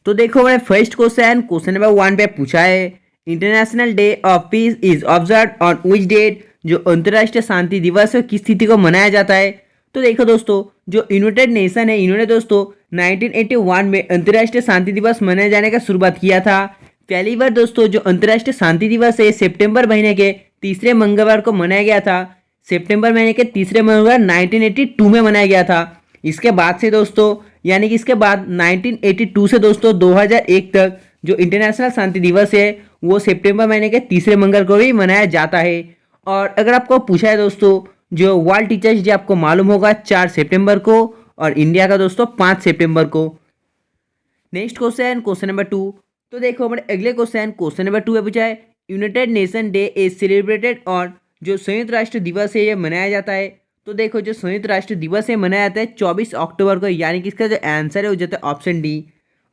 तो देखो हमारे फर्स्ट क्वेश्चन नंबर 1 पे पूछा है, International Day of Peace is observe on which date. जो अंतर्राष्ट्रीय शांति दिवस है किस तिथि को मनाया जाता है। तो देखो दोस्तों, जो यूनाइटेड नेशन है इन्होंने दोस्तों 1981 में अंतर्राष्ट्रीय शांति दिवस मनाए जाने का शुरुआत किया था। पहली बार दोस्तों जो अंतर्राष्ट्रीय शांति दिवस है सितंबर महीने के तीसरे मंगलवार को मनाया गया था। सितंबर महीने के तीसरे मंगलवार 1982 में मनाया गया था। इसके बाद से दोस्तों, यानी कि इसके बाद 1982 से दोस्तों 2001 तक जो इंटरनेशनल शांति दिवस है वो सितंबर महीने के तीसरे मंगल को भी मनाया जाता है। और अगर आपको पूछा है दोस्तों, जो वर्ल्ड टीचर्स डे आपको मालूम होगा 4 सितंबर को और इंडिया का दोस्तों 5 सितंबर को। Next question number 2। तो देखो हमारे अगले क्वेश्चन नंबर 2 है पूछा है, United nation day is celebrated on. जो संयुक्त राष्ट्र दिवस है ये मनाया जाता है। तो देखो जो संयुक्त राष्ट्र दिवस है मनाया जाता है 24 अक्टूबर को, यानी कि इसका जो आंसर है वो जाता है ऑप्शन डी।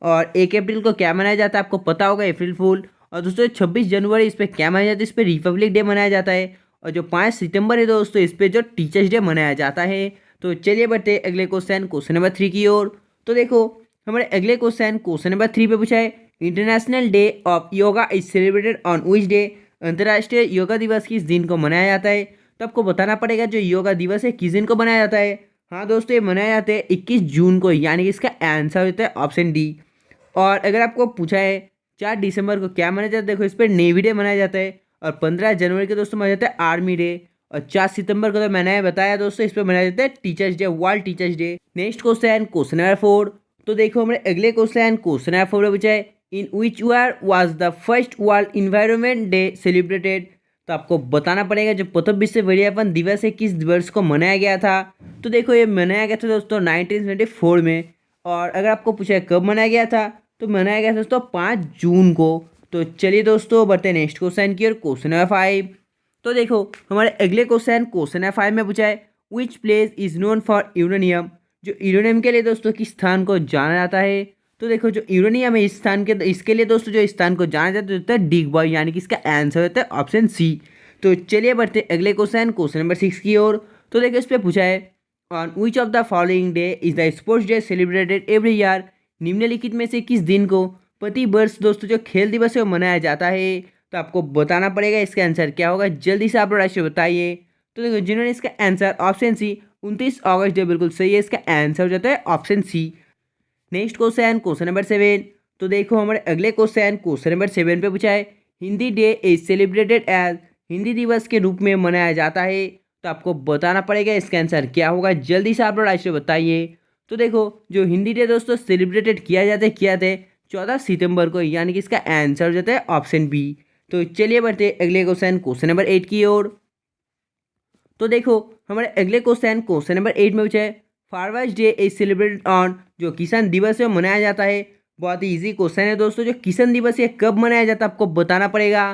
और 1 अप्रैल को क्या मनाया जाता है आपको पता होगा, अप्रैल फूल। और दोस्तों 26 जनवरी इस पर क्या मनाया जाता है, इस पर रिपब्लिक डे मनाया जाता है। और जो 5 सितंबर है दोस्तों इस पर जो टीचर्स डे मनाया जाता है। तो चलिए बढ़ते अगले क्वेश्चन नंबर 3 की ओर। तो देखो हमारे अगले क्वेश्चन नंबर 3 पे पूछा है, International Day of yoga is celebrated on which day. अंतर्राष्ट्रीय योगा दिवस किस दिन को मनाया जाता है। तो आपको बताना पड़ेगा जो योगा दिवस है किस दिन को मनाया जाता है। हाँ दोस्तों, ये मनाया जाता है 21 जून को, यानी कि इसका आंसर होता है ऑप्शन डी। और अगर आपको पूछा है 4 दिसंबर को क्या मनाया जाता है, देखो इस पर नेवी डे मनाया जाता है। और 15 जनवरी को दोस्तों मनाया जाता है आर्मी डे। और 4 सितंबर को तो मैंने बताया दोस्तों इस पर मनाया जाता है teachers day, world teachers day. Next question number 4। तो देखो हमारे अगले क्वेश्चन नंबर 4 में पूछा है, in which year was the first world environment day celebrated. तो आपको बताना पड़ेगा जो प्रथम विश्व पर्यावरण दिवस है किस वर्ष को मनाया गया था। तो देखो ये मनाया गया था दोस्तों 1974 में। और अगर आपको पूछा है कब मनाया गया था, तो मनाया गया था दोस्तों 5 जून को। तो चलिए दोस्तों बढ़ते नेक्स्ट क्वेश्चन की और क्वेश्चन नंबर 5। तो देखो हमारे अगले क्वेश्चन नंबर 5 में पूछा है, विच place is known for uranium. जो यूरेनियम के लिए दोस्तों किस स्थान को जाना जाता है। तो देखो जो यूरेनियम है इस स्थान के, इसके लिए दोस्तों जो स्थान को जाना जाता है डिगबॉय, यानी कि इसका आंसर होता है ऑप्शन सी। तो चलिए बढ़ते अगले क्वेश्चन नंबर 6 की ओर। तो देखो इस पर पूछा है, on which of the following day is the sports day celebrated every year. निम्नलिखित में से किस दिन को प्रति वर्ष दोस्तों जो खेल दिवस है वो मनाया जाता है। तो आपको बताना पड़ेगा इसका आंसर क्या होगा, जल्दी से आप राशि बताइए। तो देखो जिन्होंने इसका आंसर ऑप्शन सी 29 अगस्त डे बिल्कुल सही है, इसका आंसर हो जाता है ऑप्शन सी। Next question number 7। तो देखो हमारे अगले क्वेश्चन नंबर 7 पे पूछा है, Hindi day is celebrated as. Hindi दिवस के रूप में मनाया जाता है। तो आपको बताना पड़ेगा इसका आंसर क्या होगा, जल्दी से आप लोग राशि बताइए। तो देखो जो हिंदी डे दोस्तों सेलिब्रेटेड किया जाता है 14 सितंबर को, यानी कि इसका आंसर हो जाता है ऑप्शन बी। तो चलिए बढ़ते अगले क्वेश्चन नंबर 8 की ओर। तो देखो हमारे अगले क्वेश्चन नंबर 8 में पूछा है, farmers day is celebrated on. जो किसान दिवस है मनाया जाता है। बहुत ही इजी क्वेश्चन है दोस्तों, जो किसान दिवस है कब मनाया जाता है आपको बताना पड़ेगा।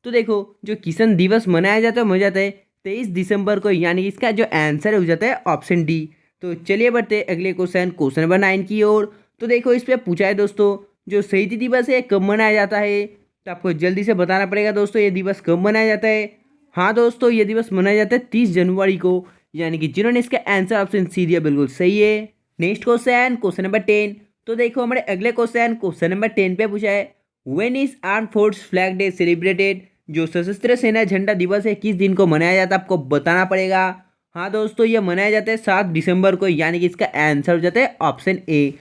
तो देखो जो किसान दिवस मनाया जाता है हो जाता है 23 दिसंबर को, यानी कि इसका जो आंसर हो जाता है ऑप्शन डी। तो चलिए बढ़ते अगले क्वेश्चन नंबर 9 की ओर। तो देखो इस पर पूछा है दोस्तों, जो शहीदी दिवस है कब मनाया जाता है। तो आपको जल्दी से बताना पड़ेगा दोस्तों ये दिवस कब मनाया जाता है। हाँ दोस्तों, ये दिवस मनाया जाता है 30 जनवरी को, यानी कि जिन्होंने इसका आंसर ऑप्शन सी दिया बिल्कुल सही है। Next question number 10। तो देखो हमारे अगले क्वेश्चन नंबर 10 पे पूछा है, when is arm force flag day celebrated. जो सशस्त्र सेना झंडा दिवस है किस दिन को मनाया जाता है आपको बताना पड़ेगा। हाँ दोस्तों, ये मनाया जाता है 7 दिसंबर को, यानी कि इसका आंसर हो जाता है ऑप्शन ए।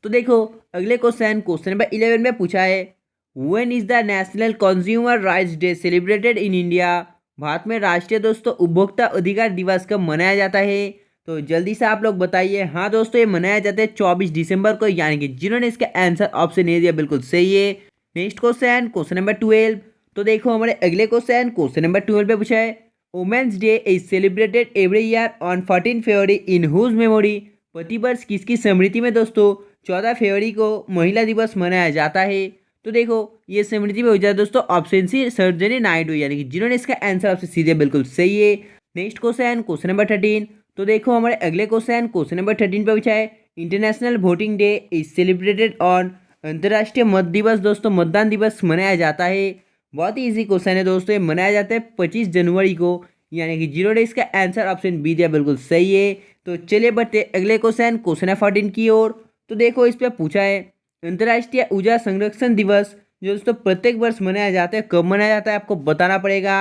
तो देखो अगले क्वेश्चन नंबर 11 में पूछा है, when is the national consumer rights day celebrated in India. Bharat में राष्ट्रीय दोस्तों उपभोक्ता अधिकार दिवस कब मनाया जाता है। तो जल्दी से आप लोग बताइए। हाँ दोस्तों, ये मनाया जाता है 24 दिसंबर को, यानी कि जिन्होंने इसका आंसर ऑप्शन ए दिया बिल्कुल सही है। Next question number 12। तो देखो हमारे अगले क्वेश्चन नंबर 12 पे पूछा है, women's day is celebrated every year on 14 February in whose memory. प्रतिवर्ष किसकी स्मृति में दोस्तों 14 फरवरी को महिला दिवस मनाया जाता है। तो देखो ये स्मृति में हो जाए दोस्तों ऑप्शन सी सरोजिनी नायडू, यानी कि जिन्होंने इसका आंसर ऑप्शन सी दिया बिल्कुल सही है। Next question number 13। तो देखो हमारे अगले क्वेश्चन नंबर 13 पे पूछा है, international voting day is celebrated on. अंतर्राष्ट्रीय मत दिवस दोस्तों मतदान दिवस मनाया जाता है। बहुत ही इजी क्वेश्चन है दोस्तों, ये मनाया जाता है 25 जनवरी को, यानी कि जिन्होंने इसका आंसर ऑप्शन बी दिया बिल्कुल सही है। तो चलिए बढ़ते अगले क्वेश्चन नंबर 14 की ओर। तो देखो इस पर पूछा है, अंतर्राष्ट्रीय ऊर्जा संरक्षण दिवस जो दोस्तों प्रत्येक वर्ष मनाया जाता है, कब मनाया जाता है आपको बताना पड़ेगा।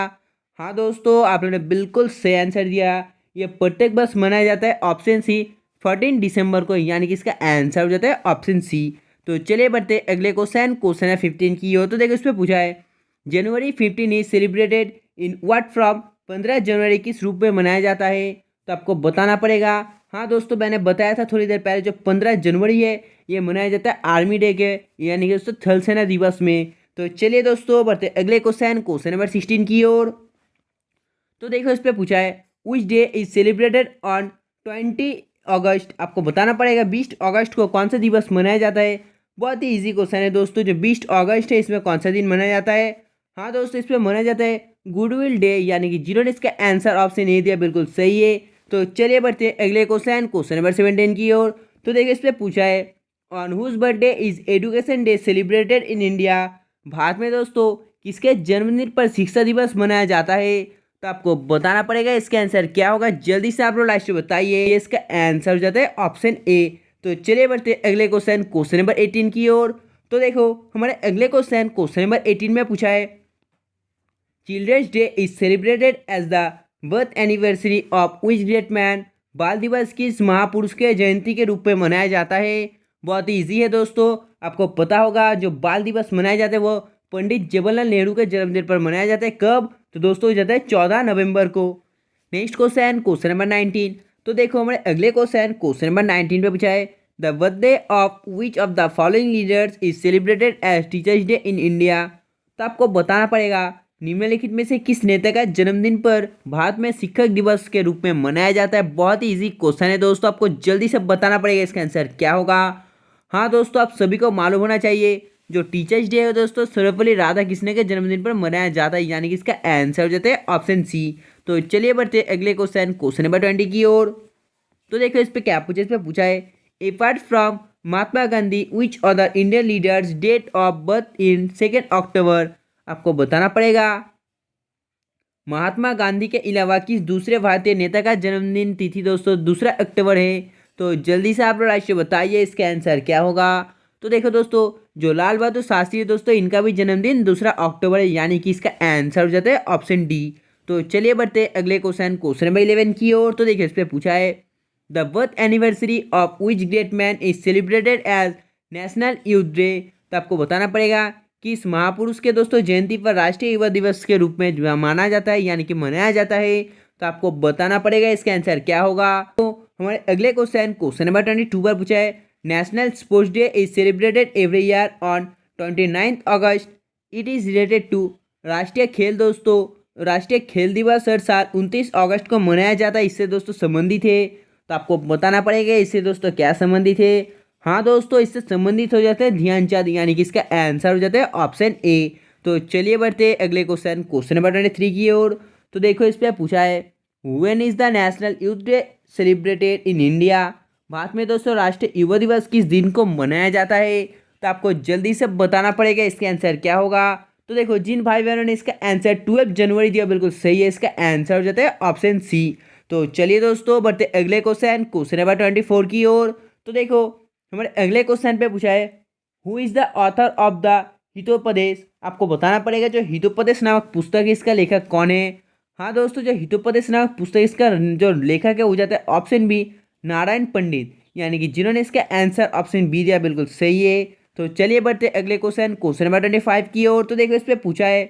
हाँ दोस्तों, आपने बिल्कुल सही आंसर दिया। ये प्रत्येक वर्ष मनाया जाता है ऑप्शन सी 14 दिसंबर को, यानी कि इसका आंसर हो जाता है ऑप्शन सी। तो चलिए बढ़ते अगले क्वेश्चन है 15 की हो। तो देखो इसमें पूछा है जनवरी 15 is celebrated in what from, 15 जनवरी किस रूप में मनाया जाता है, तो आपको बताना पड़ेगा। हाँ दोस्तों, मैंने बताया था थोड़ी देर पहले, जो 15 जनवरी है ये मनाया जाता है आर्मी डे के, यानी कि दोस्तों थल सेना दिवस में। तो चलिए दोस्तों बढ़ते अगले क्वेश्चन नंबर 16 की ओर। तो देखो इस पे पूछा है which day is celebrated on 20 अगस्त, आपको बताना पड़ेगा 20 अगस्त को कौन सा दिवस मनाया जाता है। बहुत ही इजी क्वेश्चन है दोस्तों, जो 20 अगस्त है इसमें कौन सा दिन मनाया जाता है। हाँ दोस्तों, इसमें मनाया जाता है गुडविल डे, यानी कि जिन्होंने इसका आंसर ऑप्शन ए दिया बिल्कुल सही है। तो चलिए बढ़ते हैं अगले क्वेश्चन नंबर 17 की ओर। तो देखिए इस पे पूछा है on whose birthday is education day celebrated in India, Bharat में दोस्तों किसके जन्मदिन पर शिक्षा दिवस मनाया जाता है, तो आपको बताना पड़ेगा इसका आंसर क्या होगा। जल्दी से आप लोग लास्ट में बताइए। इसका आंसर हो जाता है ऑप्शन ए। तो चलिए बढ़ते अगले क्वेश्चन नंबर 18 की ओर। तो देखो हमारे अगले क्वेश्चन नंबर 18 में पूछा है children's day is celebrated as the birth anniversary of which great man, बाल दिवस किस महापुरुष के जयंती के रूप में मनाया जाता है। बहुत ही ईजी है दोस्तों, आपको पता होगा जो बाल दिवस मनाए जाते हैं वो पंडित जवाहरलाल नेहरू के जन्मदिन पर मनाया जाता है। कब, तो दोस्तों हो जाता है 14 नवंबर को। Next question number 19। तो देखो हमारे अगले क्वेश्चन नंबर 19 पे पूछा है the birthday of which of the following leaders is celebrated as teachers day in India, तो आपको बताना पड़ेगा निम्नलिखित में से किस नेता का जन्मदिन पर भारत में शिक्षक दिवस के रूप में मनाया जाता है। बहुत ही इजी क्वेश्चन है दोस्तों, आपको जल्दी से बताना पड़ेगा इसका आंसर क्या होगा। हाँ दोस्तों, आप सभी को मालूम होना चाहिए जो टीचर्स डे है दोस्तों सर्वपल्ली राधाकृष्ण के जन्मदिन पर मनाया जाता है, यानी कि इसका आंसर हो जाता है ऑप्शन सी। तो चलिए बढ़ते अगले क्वेश्चन नंबर 20 की ओर। तो देखो इस पे क्या पूछा, इस पे पूछा है apart from Mahatma Gandhi which other Indian leaders date of birth in 2 October, आपको बताना पड़ेगा महात्मा गांधी के अलावा किस दूसरे भारतीय नेता का जन्मदिन तिथि दोस्तों 2 अक्टूबर है। तो जल्दी से आप लोग राष्ट्रीय बताइए इसका आंसर क्या होगा। तो देखो दोस्तों जो लाल बहादुर शास्त्री है दोस्तों इनका भी जन्मदिन 2 अक्टूबर है, यानी कि इसका आंसर हो जाता है ऑप्शन डी। तो चलिए बढ़ते अगले क्वेश्चन नंबर 11 की ओर। तो देखिए इस पर पूछा है the birth anniversary of which great man is celebrated as national youth day, तो आपको बताना पड़ेगा कि इस महापुरुष के दोस्तों जयंती पर राष्ट्रीय युवा दिवस के रूप में माना जाता है, यानी कि मनाया जाता है। तो आपको बताना पड़ेगा इसका आंसर क्या होगा। तो हमारे अगले क्वेश्चन नंबर 22 पर पूछा है national sports day is celebrated every year on 29 August, it is related to, राष्ट्रीय खेल दोस्तों राष्ट्रीय खेल दिवस हर साल 29 अगस्त को मनाया जाता है, इससे दोस्तों संबंधित है। तो आपको बताना पड़ेगा इससे दोस्तों क्या संबंधित है। हाँ दोस्तों, इससे संबंधित हो जाता है ध्यानचंद, यानी कि इसका आंसर हो जाता है ऑप्शन ए। तो चलिए बढ़ते अगले क्वेश्चन नंबर 23 की ओर। तो देखो इस पर पूछा है when is the national youth day celebrated in India, Bharat में दोस्तों राष्ट्रीय युवा दिवस किस दिन को मनाया जाता है। तो आपको जल्दी से बताना पड़ेगा इसका आंसर क्या होगा। तो देखो जिन भाई बहनों ने इसका आंसर 12 जनवरी दिया बिल्कुल सही है, इसका आंसर हो जाता है ऑप्शन सी। तो चलिए दोस्तों बढ़ते अगले क्वेश्चन नंबर 24 की ओर। तो देखो हमारे अगले क्वेश्चन पे पूछा है who is the author of the Hitopadesha, आपको बताना पड़ेगा जो हितोपदेश नामक पुस्तक है इसका लेखक कौन है। हाँ दोस्तों, जो हितोपदेश नामक पुस्तक इसका जो लेखक है वो जाता है ऑप्शन बी नारायण पंडित, यानी कि जिन्होंने इसका आंसर ऑप्शन बी दिया बिल्कुल सही है। तो चलिए बढ़ते अगले क्वेश्चन नंबर 25 की ओर। तो देखो इस पर पूछा है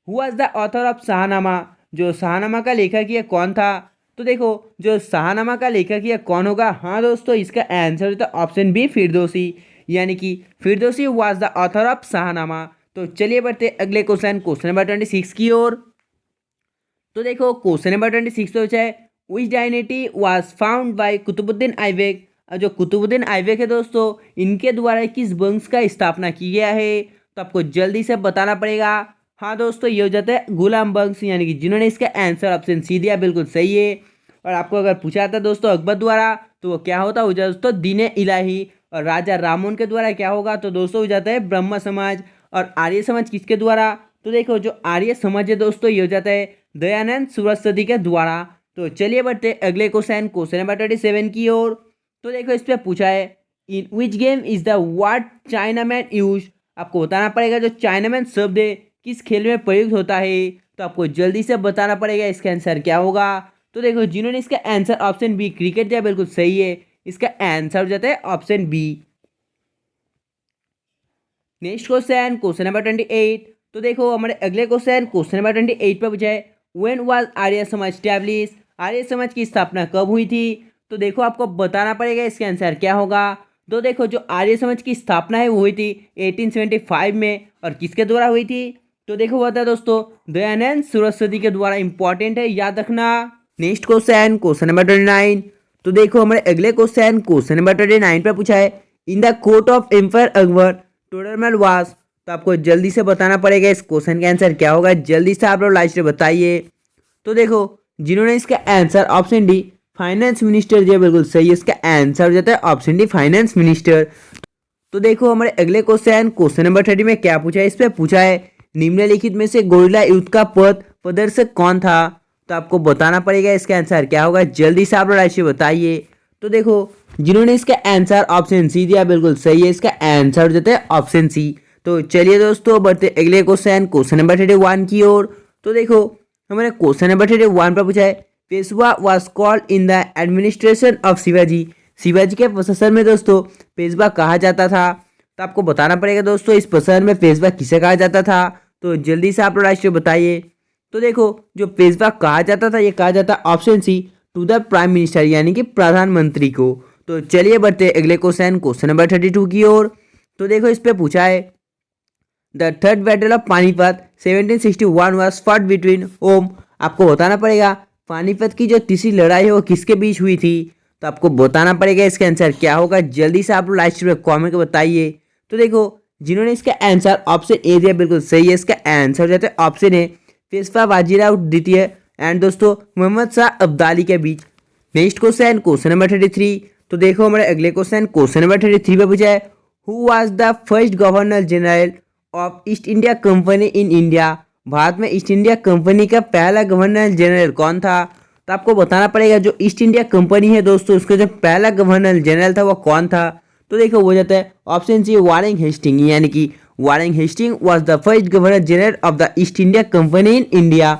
who was the author of Shahnameh, जो शाहनामा का लेखक ये कौन था। तो देखो जो शाहनामा का लेखक ये कौन होगा। हाँ दोस्तों, इसका आंसर होता है ऑप्शन बी फिरदौसी, यानी कि Firdausi was the author of Shahnameh. तो चलिए बढ़ते अगले क्वेश्चन नंबर 26 की ओर। तो देखो क्वेश्चन नंबर 26 पे पूछा है which dynasty was found by Qutbuddin Aibak, जो कुतुबुद्दीन ऐबक है दोस्तों इनके द्वारा किस वंश का स्थापना की गया है। तो आपको जल्दी से बताना पड़ेगा। हाँ दोस्तों, ये हो जाता है गुलाम वंश, यानी कि जिन्होंने इसका आंसर ऑप्शन सी दिया बिल्कुल सही है। और आपको अगर पूछा जाता दोस्तों अकबर द्वारा तो वो क्या होता हो जाता दोस्तों दीन इलाही, और राजा रामोन के द्वारा क्या होगा तो दोस्तों हो जाता है ब्रह्म समाज। और आर्य समाज किसके द्वारा, तो देखो जो आर्य समाज है दोस्तों ये हो जाता है दयानंद सरस्वती के द्वारा। तो चलिए बढ़ते अगले क्वेश्चन नंबर 27 की ओर। तो देखो इस पर पूछा है in which game is the word Chinaman use. आपको बताना पड़ेगा जो चाइनामैन शब्द है किस खेल में प्रयुक्त होता है। तो आपको जल्दी से बताना पड़ेगा इसका आंसर क्या होगा। तो देखो जिन्होंने इसका आंसर ऑप्शन बी क्रिकेट दिया बिल्कुल सही है। इसका आंसर हो जाता है option B. Next question number 28। तो देखो हमारे अगले क्वेश्चन नंबर 28 पर पूछा है when was Arya Samaj establish. Arya Samaj की स्थापना कब हुई थी। तो देखो आपको बताना पड़ेगा इसका आंसर क्या होगा। तो देखो जो आर्य समाज की स्थापना है वो हुई थी 1875 में। और किसके द्वारा हुई थी। तो देखो वो था दोस्तों दयानंद सरस्वती के द्वारा। इंपॉर्टेंट है, याद रखना। Next question number 29। तो देखो हमारे अगले क्वेश्चन नंबर 29 पर पूछा है in the court of emperor Akbar Todarmal was. तो आपको जल्दी से बताना पड़ेगा इस क्वेश्चन का आंसर क्या होगा। जल्दी से आप लोग लाइट से बताइए। तो देखो जिन्होंने इसका answer option D finance minister दिया बिल्कुल सही है। इसका आंसर हो जाता है ऑप्शन डी फाइनेंस मिनिस्टर। तो देखो हमारे अगले क्वेश्चन नंबर 30 में क्या पूछा है। इस पर पूछा है निम्नलिखित में से गोरिल्ला युद्ध का पथ प्रदर्शक कौन था। तो आपको बताना पड़ेगा इसका आंसर क्या होगा। जल्दी से आप लोग राशि बताइए। तो देखो जिन्होंने इसका आंसर ऑप्शन सी दिया बिल्कुल सही है। इसका आंसर हो जाता है ऑप्शन सी। तो चलिए दोस्तों बढ़ते अगले क्वेश्चन नंबर 31 की ओर। तो देखो हमारे क्वेश्चन नंबर 31 पर पूछा है Peshwa was called in the administration of Shivaji. Shivaji के प्रशासन में दोस्तों पेशवा कहा जाता था। तो आपको बताना पड़ेगा दोस्तों इस प्रशासन में पेशवा किसे कहा जाता था। तो जल्दी से आप लोग राष्ट्रीय बताइए। तो देखो जो पेशवा कहा जाता था ये कहा जाता option C to the prime minister यानी कि प्रधानमंत्री को। तो चलिए बढ़ते अगले क्वेश्चन नंबर 32 की ओर। तो देखो इस पे पूछा है the third battle of Panipat 1761 was fought between whom. आपको बताना पड़ेगा पानीपत की जो तीसरी लड़ाई है वो किसके बीच हुई थी। तो आपको बताना पड़ेगा इसका आंसर क्या होगा। जल्दी से आप लोग लास्ट में कॉमेंट में बताइए। तो देखो जिन्होंने इसका आंसर ऑप्शन ए दिया बिल्कुल सही है। इसका आंसर हो जाता है ऑप्शन ए पेशवा बाजीराव द्वितीय एंड दोस्तों मोहम्मद शाह अब्दाली के बीच। Next question number 33। तो देखो हमारे अगले क्वेश्चन नंबर 33 पे पूछा है who was the first governor general of east India Company in India. Bharat में ईस्ट इंडिया कंपनी का पहला गवर्नर जनरल कौन था। तो आपको बताना पड़ेगा जो ईस्ट इंडिया कंपनी है दोस्तों उसका जो पहला गवर्नर जनरल था वो कौन था। तो देखो वो जाता है ऑप्शन सी वारेन हेस्टिंग यानी कि Warren Hasting was the first governor general of the East India Company in India.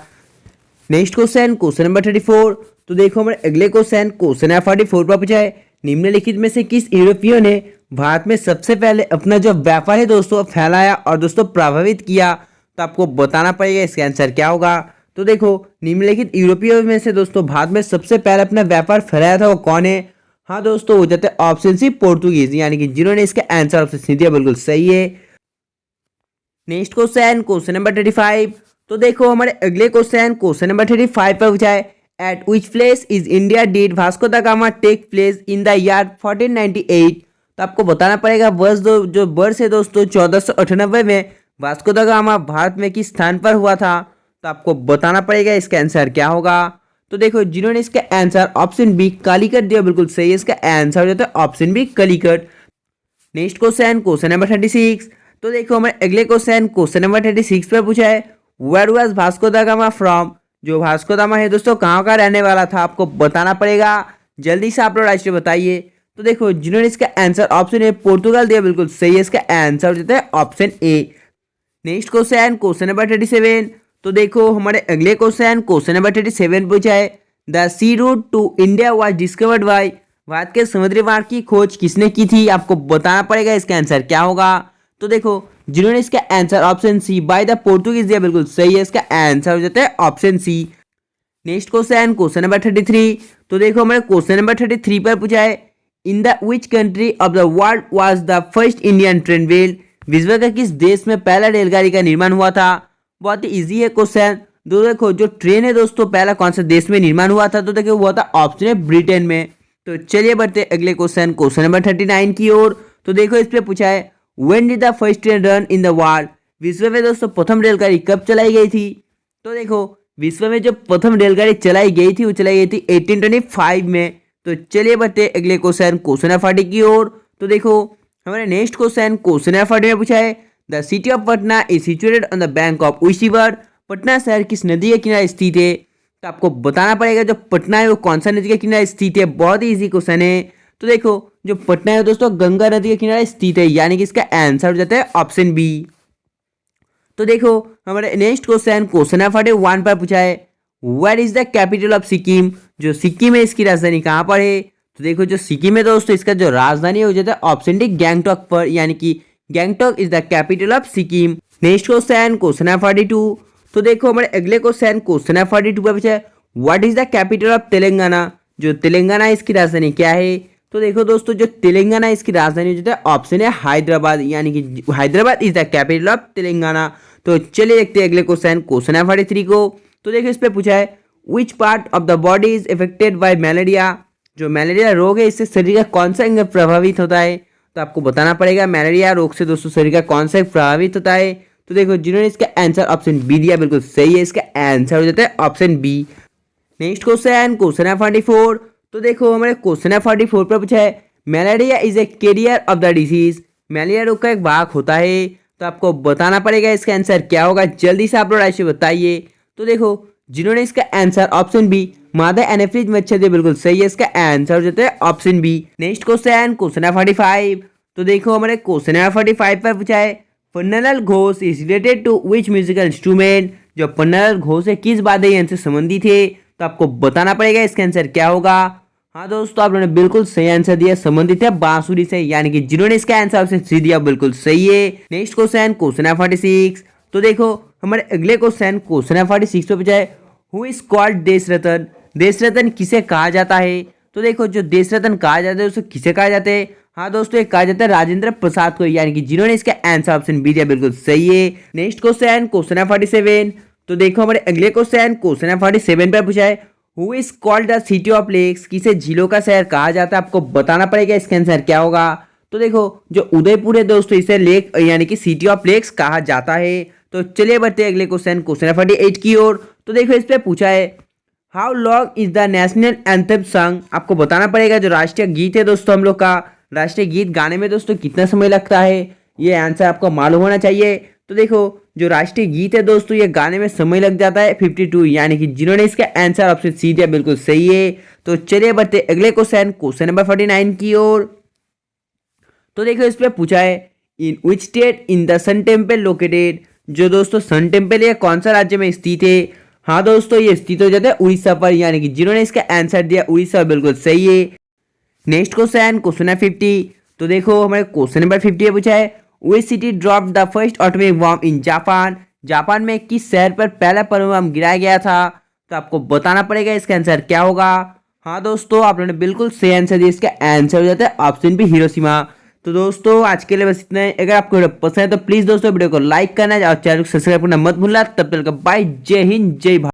Next question number 34। तो देखो हमारे अगले क्वेश्चन नंबर 44 पर पूछा है निम्नलिखित में से किस यूरोपीय ने भारत में सबसे पहले अपना जो व्यापार है दोस्तों फैलाया और दोस्तों प्रभावित किया। तो आपको बताना पड़ेगा इसका आंसर क्या होगा। तो देखो निम्नलिखित यूरोपीय में से दोस्तों भारत में सबसे पहले अपना व्यापार फैलाया था वो कौन है। हाँ दोस्तों हो जाता है ऑप्शन सी पोर्तुगीज यानी कि जिन्होंने इसका आंसर ऑप्शन सी दिया बिल्कुल सही है। Next question number 35। तो देखो हमारे अगले क्वेश्चन नंबर 35 पर पूछा है at which place is India did Vasco da Gama take place in the year 1498। तो आपको बताना पड़ेगा वर्ष जो वर्ष है दोस्तों 1498 में वास्को द गामा भारत में किस स्थान पर हुआ था। तो आपको बताना पड़ेगा इसका आंसर क्या होगा। तो देखो जिन्होंने इसका आंसर ऑप्शन बी कालीकट दिया बिल्कुल सही है। इसका आंसर हो जाता है option B Calicut. Next question number 36। तो देखो हमारे अगले क्वेश्चन नंबर 36 पर पूछा है where was Vasco da Gama from. जो वास्को द गामा है दोस्तों कहाँ का रहने वाला था आपको बताना पड़ेगा। जल्दी से आप लोग राष्ट्रीय बताइए। तो देखो जिन्होंने इसका आंसर ऑप्शन ए पोर्तुगाल दिया बिल्कुल सही है। इसका आंसर हो जाता है option A. Next question number 37। तो देखो हमारे अगले क्वेश्चन नंबर 37 पूछा है the sea route to India was discovered by. Bharat के समुद्री मार्ग की खोज किसने की थी आपको बताना पड़ेगा इसका आंसर क्या होगा। तो देखो जिन्होंने इसका answer option C by the Portuguese दिया बिल्कुल सही है। इसका आंसर हो जाता है ऑप्शन सी। Next question number 33। तो देखो हमारे क्वेश्चन नंबर 33 पर पूछा है in the which country of the world was the first Indian train build. विश्व का किस देश में पहला रेलगाड़ी का निर्माण हुआ था। बहुत ही इजी है क्वेश्चन। तो देखो जो ट्रेन है दोस्तों पहला कौन सा देश में निर्माण हुआ था। तो देखो वो था ऑप्शन है ब्रिटेन में। तो चलिए बढ़ते अगले क्वेश्चन नंबर 39 की ओर। तो देखो इस पे पूछा है when did the first train run in the world. विश्व में दोस्तों प्रथम रेलगाड़ी कब चलाई गई थी। तो देखो विश्व में जो प्रथम रेलगाड़ी चलाई गई थी वो चलाई गई थी 1825 में। तो चलिए बढ़ते अगले क्वेश्चन नंबर 40 की ओर। तो देखो हमारे नेक्स्ट क्वेश्चन नंबर 40 में पूछा है the city of Patna is situated on the bank of which river. Patna शहर किस नदी के किनारे स्थित है। तो आपको बताना पड़ेगा जो पटना है वो कौन सा नदी के किनारे स्थित है। बहुत ही इजी क्वेश्चन है। तो देखो जो पटना है दोस्तों गंगा नदी के किनारे स्थित है, यानी कि इसका आंसर हो जाता है ऑप्शन बी। तो देखो हमारे नेक्स्ट क्वेश्चन है 41 पर पूछा है, what is the capital of Sikkim. जो सिक्किम है इसकी राजधानी कहाँ पर है। तो देखो जो सिक्किम है दोस्तों इसका जो राजधानी हो जाता है ऑप्शन डी गैंगटॉक पर, यानी कि Gangtok is the capital of Sikkim. Next question है 42। तो देखो हमारे अगले क्वेश्चन है 42 पर पूछा है, what is the capital of Telangana. जो तेलंगाना इसकी राजधानी क्या है। तो देखो दोस्तों जो तेलंगाना इसकी राजधानी जो है ऑप्शन है हैदराबाद, यानी कि Hyderabad is the capital of Telangana. तो चलिए देखते हैं अगले क्वेश्चन है 43 को। तो देखो इस पे पूछा है, which part of the body is affected by malaria. जो मलेरिया रोग है इससे शरीर का कौन सा अंग प्रभावित होता है। तो आपको बताना पड़ेगा मलेरिया रोग से दोस्तों शरीर का कौन सा प्रभावित होता है। तो देखो जिन्होंने इसका आंसर ऑप्शन बी दिया बिल्कुल सही है, इसका आंसर हो जाता है ऑप्शन बी। नेक्स्ट क्वेश्चन है 44। तो देखो हमारे क्वेश्चन है 44 पर पूछा है, malaria is a carrier of the disease. Malaria रोग का एक वाहक होता है। तो आपको बताना पड़ेगा इसका आंसर क्या होगा, जल्दी से आप लोग राशि बताइए। तो देखो जिन्होंने इसका आंसर ऑप्शन बी मादा एनाफिलीज मच्छर दिया बिल्कुल सही है, इसका आंसर हो जाता है ऑप्शन बी। नेक्स्ट क्वेश्चन है 45। तो देखो हमारे क्वेश्चन है 45 पर पूछा है, Pannalal Ghosh is related to which musical instrument. जो पन्नालाल घोष है किस वाद्य यंत्र से संबंधित है। तो आपको बताना पड़ेगा इसका आंसर क्या होगा। हाँ दोस्तों आप लोगों ने बिल्कुल सही आंसर दिया, संबंधित है बांसुरी से, यानी कि जिन्होंने इसका आंसर ऑप्शन सी दिया बिल्कुल सही है। नेक्स्ट क्वेश्चन है 46। तो देखो हमारे अगले क्वेश्चन है 46 पे पूछा है, हु इज कॉल्ड देश रत्न। देश रत्न किसे कहा जाता है। तो देखो जो देश रत्न कहा जाता है उसे किसे कहा जाता है। हाँ दोस्तों ये कहा जाता है राजेंद्र प्रसाद को, यानी कि जिन्होंने इसका आंसर ऑप्शन बी दिया बिल्कुल सही है। नेक्स्ट क्वेश्चन है 47। तो देखो हमारे अगले क्वेश्चन है 47 पर पूछा है, who is called the city of lakes. किसे झीलों का शहर कहा जाता है। आपको बताना पड़ेगा इसका आंसर क्या होगा। तो देखो जो उदयपुर है दोस्तों इसे लेक यानी कि सिटी ऑफ लेक्स कहा जाता है। तो चलिए बढ़ते हैं अगले क्वेश्चन है 48 की ओर। तो देखो इस पे पूछा है, how long is the national anthem song. आपको बताना पड़ेगा जो राष्ट्रीय गीत है दोस्तों हम लोग का, राष्ट्रीय गीत गाने में दोस्तों कितना समय लगता है, ये आंसर आपको मालूम होना चाहिए। तो देखो जो राष्ट्रीय गीत है दोस्तों ये गाने में समय लग जाता है 52, यानी कि जिन्होंने इसका आंसर ऑप्शन सी दिया बिल्कुल सही है। तो चलिए बढ़ते अगले क्वेश्चन नंबर 49 की ओर। तो देखो इस पे पूछा है, in which state in the sun temple located. जो दोस्तों सन टेम्पल ये कौन सा राज्य में स्थित है। हाँ दोस्तों ये स्थित हो जाता है उड़ीसा पर, यानी कि जिन्होंने इसका आंसर दिया उड़ीसा बिल्कुल सही है। नेक्स्ट क्वेश्चन है 50। तो देखो हमारे क्वेश्चन नंबर 50 पूछा है, which city drop the first atomic bomb in Japan. Japan में किस शहर पर पहला परमाणु बम गिराया गया था। तो आपको बताना पड़ेगा इसका आंसर क्या होगा। हाँ दोस्तों आप लोगों ने बिल्कुल सही आंसर दिया, इसका आंसर हो जाता है ऑप्शन बी हिरोशिमा। तो दोस्तों आज के लिए बस इतना है। अगर आपको वीडियो पसंद है तो प्लीज दोस्तों वीडियो को लाइक करना और चैनल को सब्सक्राइब करना मत भूलना। तब तक बाय, जय हिंद जय भारत।